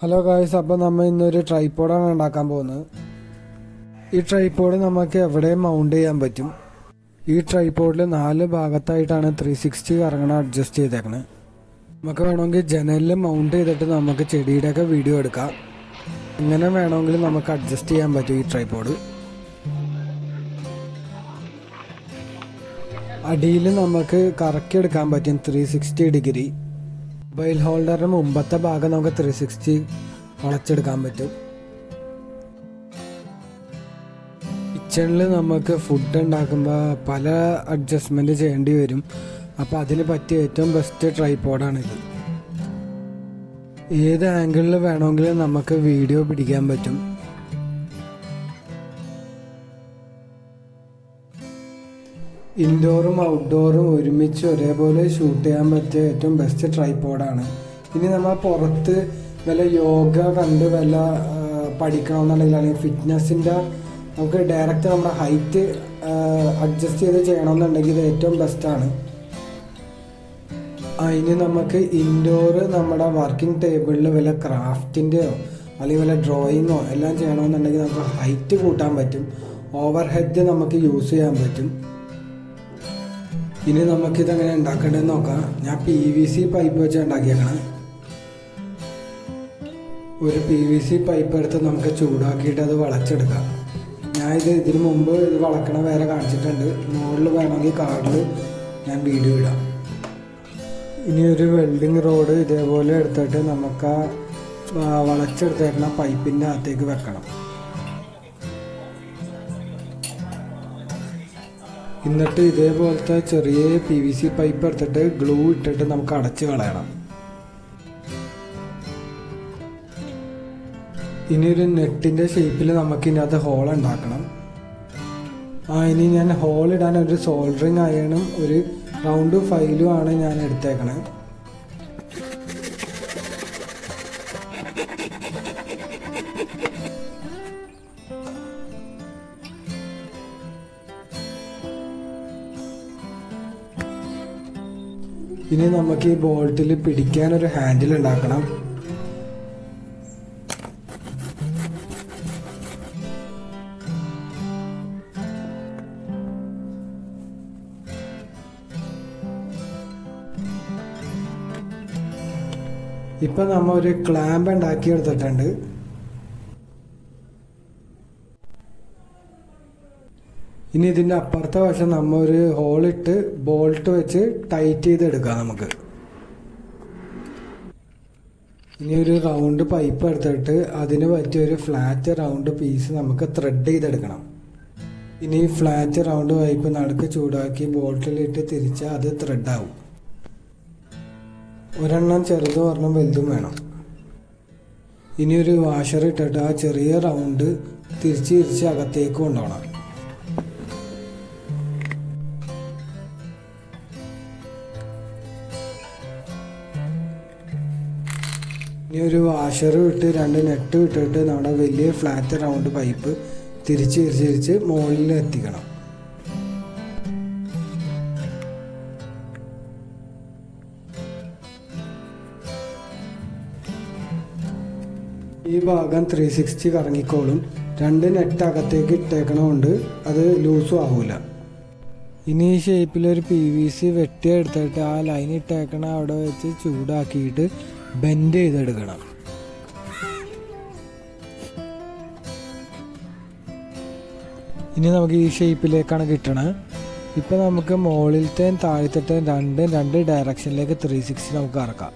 Hello guys, അപ്പോൾ നമ്മൾ ഇന്നൊരു ട്രൈപോഡാണ് ഉണ്ടാക്കാൻ പോകുന്നത്. ഈ ട്രൈപോഡ് നമുക്ക് എവിടെയും മൗണ്ട് ചെയ്യാൻ പറ്റും. ഈ ട്രൈപോഡിൽ 4 ഭാഗത്തായിട്ടാണ് 360 കറങ്ങണ അഡ്ജസ്റ്റ് ചെയ്തേക്കണത്. നമുക്ക് വേണമെങ്കിൽ ജനലിൽ മൗണ്ട് ചെയ്തിട്ട് നമുക്ക് ചെടിയുടെയൊക്കെ വീഡിയോ എടുക്കാം. എങ്ങനെ വേണമെങ്കിലും നമുക്ക് അഡ്ജസ്റ്റ് ചെയ്യാൻ പറ്റും ഈ ട്രൈപോഡ്. അടിയിൽ നമുക്ക് കറക്കിയെടുക്കാൻ പറ്റും 360 ഡിഗ്രി. മൊബൈൽ ഹോൾഡറിന് മുമ്പത്തെ ഭാഗം നമുക്ക് 360 വളച്ചെടുക്കാൻ പറ്റും. കിച്ചണിൽ നമുക്ക് ഫുഡ് ഉണ്ടാക്കുമ്പോൾ പല അഡ്ജസ്റ്റ്മെൻറ്റ് ചെയ്യേണ്ടി വരും. അപ്പോൾ അതിന് പറ്റിയ ഏറ്റവും ബെസ്റ്റ് ട്രൈപോഡാണിത്. ഏത് ആംഗിളിൽ വേണമെങ്കിലും നമുക്ക് വീഡിയോ പിടിക്കാൻ പറ്റും. ഇൻഡോറും ഔട്ട്ഡോറും ഒരുമിച്ച് ഒരേപോലെ ഷൂട്ട് ചെയ്യാൻ പറ്റിയ ഏറ്റവും ബെസ്റ്റ് ട്രൈപോഡാണ്. ഇനി നമ്മൾ പുറത്ത് വല്ല യോഗ കണ്ട് വല്ല പഠിക്കണമെന്നുണ്ടെങ്കിൽ അല്ലെങ്കിൽ ഫിറ്റ്നസ്സിൻ്റെ നമുക്ക് ഡയറക്റ്റ് നമ്മുടെ ഹൈറ്റ് അഡ്ജസ്റ്റ് ചെയ്ത് ചെയ്യണമെന്നുണ്ടെങ്കിൽ ഇത് ഏറ്റവും ബെസ്റ്റാണ്. ഇനി നമുക്ക് ഇൻഡോറ് നമ്മുടെ വർക്കിംഗ് ടേബിളിൽ വല്ല ക്രാഫ്റ്റിൻ്റെയോ അല്ലെങ്കിൽ വല്ല ഡ്രോയിങ്ങോ എല്ലാം ചെയ്യണമെന്നുണ്ടെങ്കിൽ നമുക്ക് ഹൈറ്റ് കൂട്ടാൻ പറ്റും. ഓവർ ഹെഡ് നമുക്ക് യൂസ് ചെയ്യാൻ പറ്റും. ഇനി നമുക്കിതെങ്ങനെ ഉണ്ടാക്കേണ്ടതെന്ന് നോക്കാം. ഞാൻ PVC പൈപ്പ് വെച്ച് ഉണ്ടാക്കിയേക്കണം. ഒരു PVC പൈപ്പ് എടുത്ത് നമുക്ക് ചൂടാക്കിയിട്ട് അത് വളച്ചെടുക്കാം. ഞാൻ ഇതിന് മുമ്പ് ഇത് വളക്കണ വേറെ കാണിച്ചിട്ടുണ്ട്. മുകളിൽ വേണമെങ്കിൽ കാർഡിൽ ഞാൻ വീഡിയോ ഇടാം. ഇനി ഒരു വെൽഡിങ് റോഡ് ഇതേപോലെ എടുത്തിട്ട് നമുക്ക് വളച്ചെടുത്തേക്കണ പൈപ്പിൻ്റെ അകത്തേക്ക് വെക്കണം. എന്നിട്ട് ഇതേപോലത്തെ ചെറിയ PVC പൈപ്പ് എടുത്തിട്ട് ഗ്ലൂ ഇട്ടിട്ട് നമുക്ക് അടച്ച് കളയണം. ഇനി ഒരു നെറ്റിൻ്റെ ഷേപ്പിൽ നമുക്ക് ഇതിനകത്ത് ഹോൾ ഉണ്ടാക്കണം. ഇനി ഞാൻ ഹോൾ ഇടാൻ ഒരു സോൾഡറിങ് അയണും ഒരു റൗണ്ട് ഫൈലും ആണ് ഞാൻ എടുത്തേക്കണത്. ഇനി നമുക്ക് ഈ ബോൾട്ടിൽ പിടിക്കാനൊരു ഹാൻഡിൽ ഉണ്ടാക്കണം. ഇപ്പം നമ്മൾ ഒരു ക്ലാമ്പ് ഉണ്ടാക്കി എടുത്തിട്ടുണ്ട്. ഇനി ഇതിൻ്റെ അപ്പുറത്തെ വശം നമ്മൾ ഒരു ഹോളിട്ട് ബോൾട്ട് വെച്ച് ടൈറ്റ് ചെയ്തെടുക്കാം നമുക്ക്. ഇനി ഒരു റൗണ്ട് പൈപ്പ് എടുത്തിട്ട് അതിന് പറ്റിയ ഒരു ഫ്ലാറ്റ് റൗണ്ട് പീസ് നമുക്ക് ത്രെഡ് ചെയ്തെടുക്കണം. ഇനി ഫ്ലാറ്റ് റൗണ്ട് പൈപ്പ് നടുക്ക് ചൂടാക്കി ബോൾട്ടിലിട്ട് തിരിച്ചാൽ അത് ത്രെഡാവും. ഒരെണ്ണം ചെറുതും ഒരെണ്ണം വലുതും വേണം. ഇനി ഒരു വാഷർ ഇട്ടിട്ട് ആ ചെറിയ റൗണ്ട് തിരിച്ച് അകത്തേക്ക് കൊണ്ടുപോകണം. ഇനി ഒരു വാഷർ ഇട്ട് 2 നെറ്റ് ഇട്ടിട്ട് നമ്മുടെ വലിയ ഫ്ലാറ്റ് റൗണ്ട് പൈപ്പ് തിരിച്ച് മുകളിൽ എത്തിക്കണം. ഈ ഭാഗം 360 കറങ്ങിക്കോളും. 2 നെറ്റ് അകത്തേക്ക് ഇട്ടേക്കണോണ്ട് അത് ലൂസും ആവൂല. ഇനി ഈ ഷേപ്പിലൊരു PVC വെട്ടിയെടുത്തിട്ട് ആ ലൈൻ ഇട്ടേക്കണ അവിടെ വെച്ച് ചൂടാക്കിയിട്ട് ബെൻഡ് ചെയ്തെടുക്കണം. ഇനി നമുക്ക് ഈ ഷേപ്പിലേക്കാണ് കിട്ടണത്. ഇപ്പം നമുക്ക് മുകളിലത്തെയും താഴത്തെയും രണ്ട് ഡയറക്ഷനിലേക്ക് 360 നമുക്ക് ഇറക്കാം.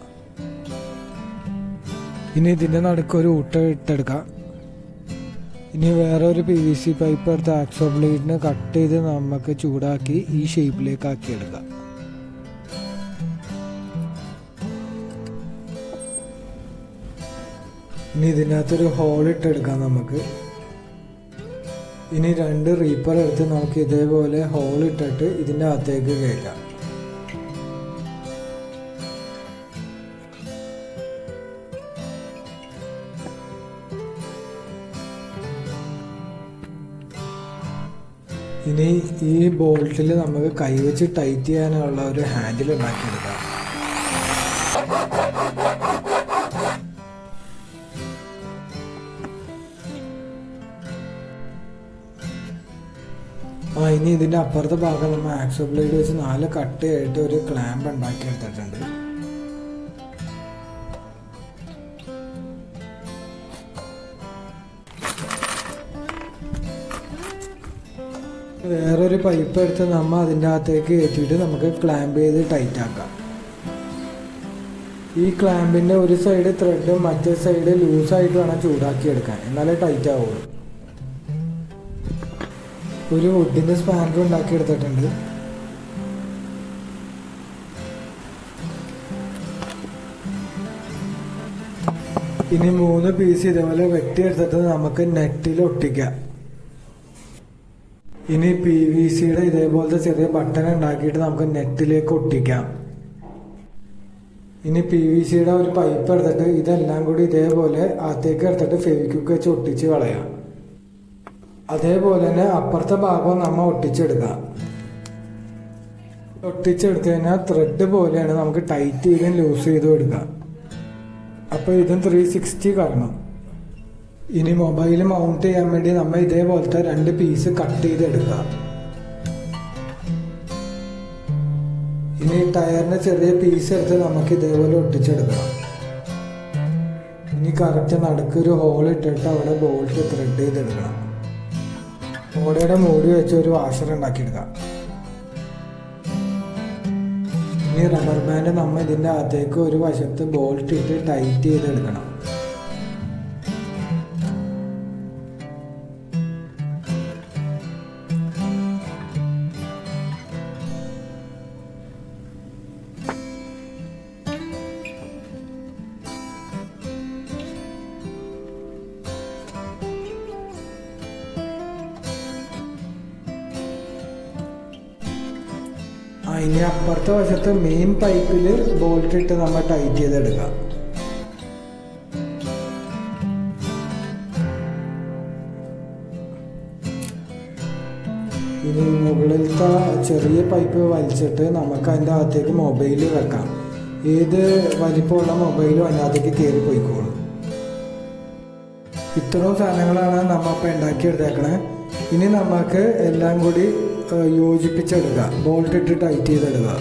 ഇനി ഇതിൻ്റെ നടുക്ക് ഒരു ഊട്ട ഇട്ടെടുക്കാം. ഇനി വേറെ ഒരു PVC പൈപ്പ് എടുത്ത് ആക്സോ ബ്ലേഡിന് കട്ട് ചെയ്ത് നമുക്ക് ചൂടാക്കി ഈ ഷേപ്പിലേക്ക് ആക്കിയെടുക്കാം. ഇനി ഇതിനകത്തൊരു ഹോൾ ഇട്ടെടുക്കാം നമുക്ക്. ഇനി 2 റീപ്പർ എടുത്ത് നമുക്ക് ഇതേപോലെ ഹോൾ ഇട്ടിട്ട് ഇതിൻ്റെ അകത്തേക്ക് കയറ്റാം. ഇനി ഈ ബോൾട്ടിൽ നമുക്ക് കൈവച്ച് ടൈറ്റ് ചെയ്യാനുള്ള ഒരു ഹാൻഡിൽ ഉണ്ടാക്കിയെടുക്കാം. ഇനി ഇതിൻ്റെ അപ്പുറത്തെ ഭാഗം നമ്മൾ ആക്സോ ബ്ലേഡ് വെച്ച് 4 കട്ടയായിട്ട് ഒരു ക്ലാമ്പ് ഉണ്ടാക്കി എടുത്തിട്ടുണ്ട്. വേറൊരു പൈപ്പ് എടുത്ത് നമ്മൾ അതിൻ്റെ അകത്തേക്ക് കയറ്റിയിട്ട് നമുക്ക് ക്ലാമ്പ് ചെയ്ത് ടൈറ്റ് ആക്കാം. ഈ ക്ലാമ്പിൻ്റെ ഒരു സൈഡ് ത്രെഡും മറ്റേ സൈഡ് ലൂസായിട്ട് വേണം ചൂടാക്കി എടുക്കാൻ, എന്നാലേ ടൈറ്റ് ആവുള്ളൂ. ഒരു വുഡിൻ്റെ സ്പാനർ ഉണ്ടാക്കി എടുത്തിട്ടുണ്ട്. ഇനി 3 പീസ് ഇതേപോലെ വെട്ടിയെടുത്തിട്ട് നമുക്ക് നെറ്റിൽ ഒട്ടിക്കാം. ഇനി PVCയുടെ ഇതേപോലത്തെ ചെറിയ ബട്ടൺ ഉണ്ടാക്കിയിട്ട് നമുക്ക് നെറ്റിലേക്ക് ഒട്ടിക്കാം. ഇനി PVCയുടെ ഒരു പൈപ്പ് എടുത്തിട്ട് ഇതെല്ലാം കൂടി ഇതേപോലെ അകത്തേക്ക് എടുത്തിട്ട് ഫെവിക്വിക്ക് വെച്ച് ഒട്ടിച്ച് കളയാം. അതേപോലെ തന്നെ അപ്പുറത്തെ ഭാഗവും നമ്മൾ ഒട്ടിച്ചെടുക്കാം. ഒട്ടിച്ചെടുത്ത് കഴിഞ്ഞാൽ ത്രെഡ് പോലെയാണ്, നമുക്ക് ടൈറ്റ് ചെയ്തും ലൂസ് ചെയ്തും എടുക്കാം. അപ്പോൾ ഇതും 360 കറങ്ങും. ഇനി മൊബൈൽ മൗണ്ട് ചെയ്യാൻ വേണ്ടി നമ്മൾ ഇതേപോലത്തെ 2 പീസ് കട്ട് ചെയ്തെടുക്കുക. ഇനി ടയറിന്റെ ചെറിയ പീസ് എടുത്ത് നമുക്ക് ഇതേപോലെ ഒട്ടിച്ചെടുക്കണം. ഇനി കറക്റ്റ് നടുക്കൊരു ഹോൾ ഇട്ടിട്ട് അവിടെ ബോൾട്ട് ത്രെഡ് ചെയ്തെടുക്കണം. ഓടയുടെ മൂടി വെച്ച് ഒരു വാഷർ ഉണ്ടാക്കിയെടുക്കാം. ഇനി റബ്ബർ ബാൻഡ് നമ്മൾ ഇതിൻ്റെ അകത്തേക്ക് ഒരു വശത്ത് ബോൾട്ട് ഇട്ട് ടൈറ്റ് ചെയ്തെടുക്കണം. ഇനി അപ്പുറത്തെ വശത്ത് മെയിൻ പൈപ്പിൽ ബോൾട്ട് ഇട്ട് നമ്മൾ ടൈറ്റ് ചെയ്തെടുക്കാം. ഇനി മുകളിലത്തെ ചെറിയ പൈപ്പ് വലിച്ചിട്ട് നമുക്ക് അതിൻ്റെ അകത്തേക്ക് മൊബൈൽ വെക്കാം. ഏത് വലിപ്പമുള്ള മൊബൈലും അതിനകത്തേക്ക് കയറി പോയിക്കോളും. ഇത്രയും സാധനങ്ങളാണ് നമ്മൾ ഇപ്പോൾ ഉണ്ടാക്കിയെടുത്തേക്കണേ. ഇനി നമുക്ക് എല്ലാം കൂടി യോജിപ്പിച്ചെടുക്കുക, ബോൾട്ട് ഇട്ട് ടൈറ്റ് ചെയ്തെടുക്കുക.